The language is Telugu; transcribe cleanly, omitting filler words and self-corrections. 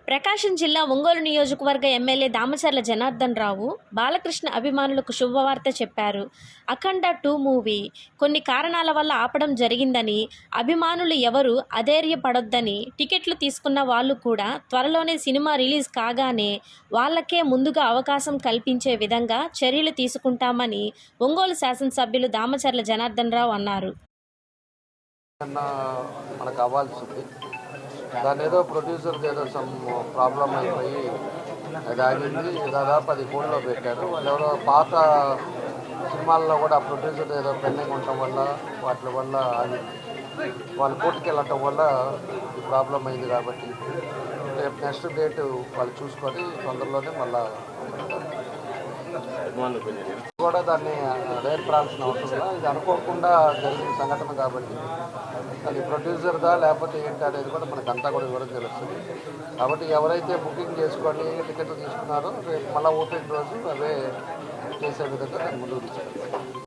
ప్రకాశం జిల్లా ఒంగోలు నియోజకవర్గ ఎమ్మెల్యే దామచర్ల జనార్దన్ రావు బాలకృష్ణ అభిమానులకు శుభవార్త చెప్పారు. అఖండ 2 మూవీ కొన్ని కారణాల వల్ల ఆపడం జరిగిందని, అభిమానులు ఎవరూ అధైర్యపడొద్దని, టికెట్లు తీసుకున్న వాళ్ళు కూడా త్వరలోనే సినిమా రిలీజ్ కాగానే వాళ్ళకే ముందుగా అవకాశం కల్పించే విధంగా చర్యలు తీసుకుంటామని ఒంగోలు శాసనసభ్యులు దామచర్ల జనార్దన్ రావు అన్నారు. మనకు అవ్వాల్సింది దాని ఏదో ప్రొడ్యూసర్కి ఏదో సమ్ ప్రాబ్లం అయిపోయి అది ఆగింది. దాదాపు 10 కోట్లో పెట్టారు. వాళ్ళు ఎవరో పాత సినిమాల్లో కూడా ప్రొడ్యూసర్ ఏదో పెండింగ్ ఉండటం వల్ల వాటి వల్ల ఆగింది. వాళ్ళు కోర్టుకి వెళ్ళటం వల్ల ఈ ప్రాబ్లం అయింది. కాబట్టి రేపు నెక్స్ట్ డేట్ వాళ్ళు చూసుకొని తొందరలోనే మళ్ళా కూడా దాన్ని రేర్పడాల్సిన అవసరం లేదు. ఇది అనుకోకుండా జరిగిన సంఘటన కాబట్టి అది ప్రొడ్యూసర్దా లేకపోతే ఏంటి అనేది కూడా మనకంతా కూడా వివరం తెలుస్తుంది. కాబట్టి ఎవరైతే బుకింగ్ చేసుకొని టికెట్లు తీసుకున్నారో రేపు మళ్ళీ ఓపెన్ రోజు అవే చేసే విధంగా దాన్ని ముందుకు తీసుకెళ్తారు.